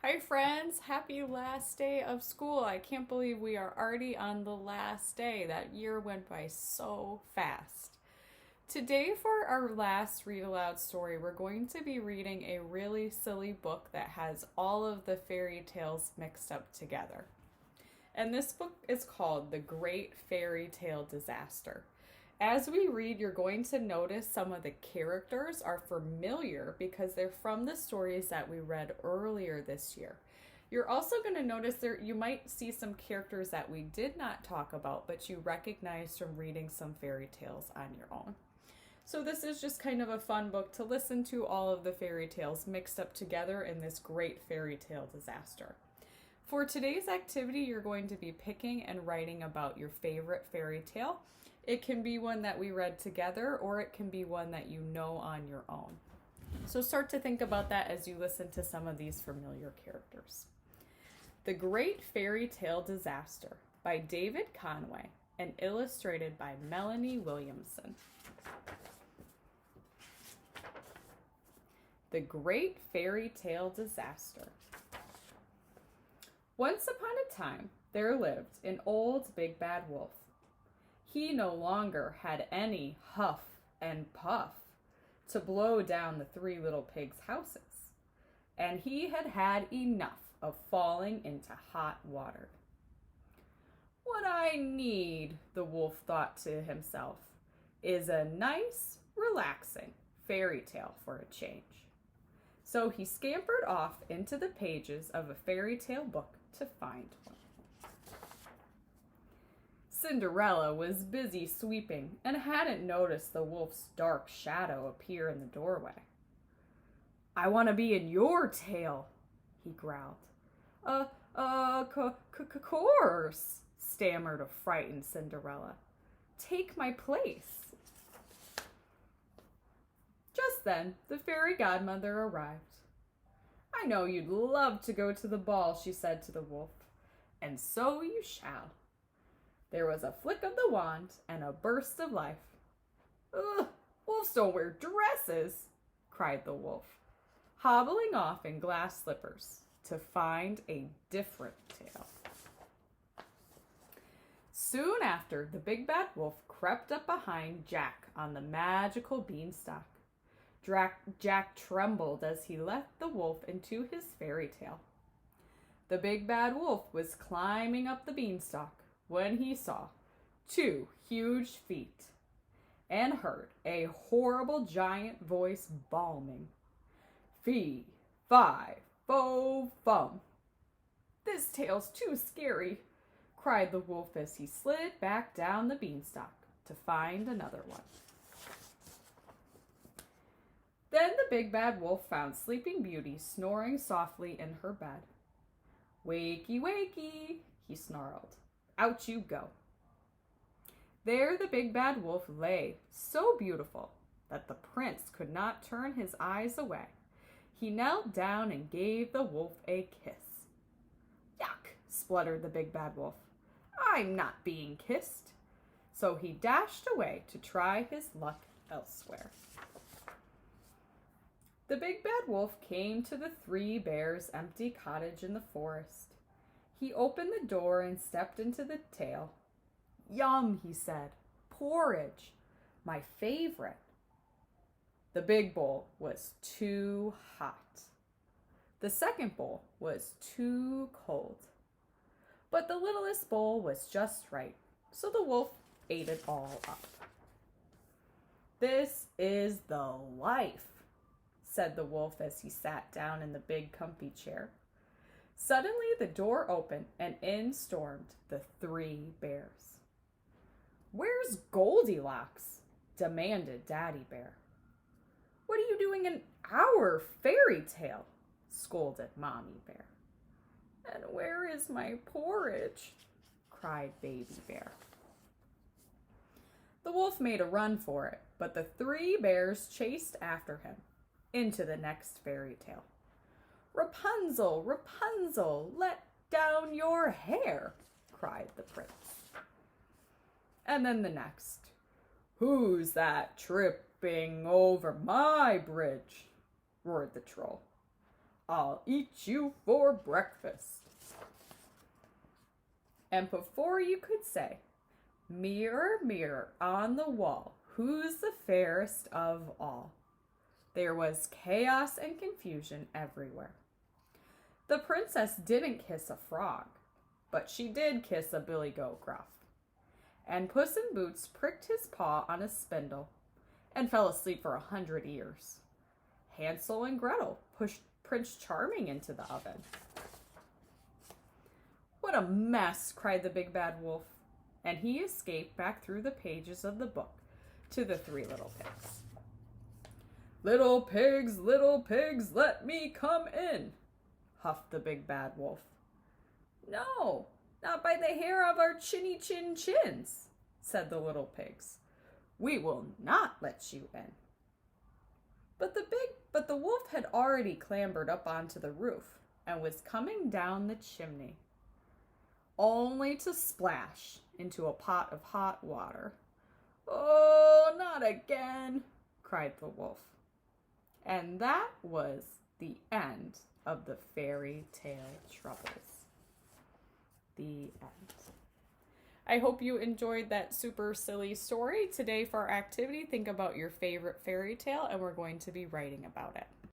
Hi, friends. Happy last day of school. I can't believe we are already on the last day. That year went by so fast. Today, for our last read aloud story, we're going to be reading a really silly book that has all of the fairy tales mixed up together. And this book is called The Great Fairy Tale Disaster. As we read, you're going to notice some of the characters are familiar because they're from the stories that we read earlier this year. You're also going to notice there you might see some characters that we did not talk about, but you recognize from reading some fairy tales on your own. So this is just kind of a fun book to listen to all of the fairy tales mixed up together in this great fairy tale disaster. For today's activity, you're going to be picking and writing about your favorite fairy tale. It can be one that we read together, or it can be one that you know on your own. So start to think about that as you listen to some of these familiar characters. The Great Fairy Tale Disaster by David Conway and illustrated by Melanie Williamson. The Great Fairy Tale Disaster. Once upon a time, there lived an old big bad wolf. He no longer had any huff and puff to blow down the three little pigs' houses, and he had had enough of falling into hot water. What I need, the wolf thought to himself, is a nice, relaxing fairy tale for a change. So he scampered off into the pages of a fairy tale book to find one. Cinderella was busy sweeping and hadn't noticed the wolf's dark shadow appear in the doorway. "I want to be in your tale," he growled. Course," stammered a frightened Cinderella. "Take my place." Just then, the fairy godmother arrived. "I know you'd love to go to the ball," she said to the wolf, "and so you shall." There was a flick of the wand and a burst of life. "Ugh, wolves don't wear dresses," cried the wolf, hobbling off in glass slippers to find a different tale. Soon after, the big bad wolf crept up behind Jack on the magical beanstalk. Jack trembled as he let the wolf into his fairy tale. The big bad wolf was climbing up the beanstalk when he saw two huge feet and heard a horrible giant voice bawling, "Fee, fi, fo, fum." "This tale's too scary," cried the wolf as he slid back down the beanstalk to find another one. Then the big bad wolf found Sleeping Beauty snoring softly in her bed. "Wakey, wakey," he snarled. "Out you go." There the big bad wolf lay, so beautiful that the prince could not turn his eyes away. He knelt down and gave the wolf a kiss. "Yuck," spluttered the big bad wolf. "I'm not being kissed." So he dashed away to try his luck elsewhere. The big bad wolf came to the three bears' empty cottage in the forest. He opened the door and stepped into the tale. "Yum," he said. "Porridge, my favorite." The big bowl was too hot. The second bowl was too cold. But the littlest bowl was just right, so the wolf ate it all up. "This is the life," said the wolf as he sat down in the big comfy chair. Suddenly the door opened and in stormed the three bears. "Where's Goldilocks?" demanded Daddy Bear. "What are you doing in our fairy tale?" scolded Mommy Bear. "And where is my porridge?" cried Baby Bear. The wolf made a run for it, but the three bears chased after him into the next fairy tale. "Rapunzel, Rapunzel, let down your hair," cried the prince. And then the next. "Who's that tripping over my bridge?" roared the troll. I'll eat you for breakfast. And before you could say, mirror, mirror on the wall, who's the fairest of all? There was chaos and confusion everywhere. The princess didn't kiss a frog, but she did kiss a billy goat Gruff. And Puss in Boots pricked his paw on a spindle and fell asleep for 100 years. Hansel and Gretel pushed Prince Charming into the oven. What a mess, cried the big bad wolf, and he escaped back through the pages of the book to the three little pigs. Little pigs, let me come in, huffed the big bad wolf. No, not by the hair of our chinny chin chins, said the little pigs. We will not let you in. But the wolf had already clambered up onto the roof and was coming down the chimney, only to splash into a pot of hot water. Oh, not again, cried the wolf. And that was the end of the fairy tale troubles. The end. I hope you enjoyed that super silly story. Today for our activity, think about your favorite fairy tale, and we're going to be writing about it.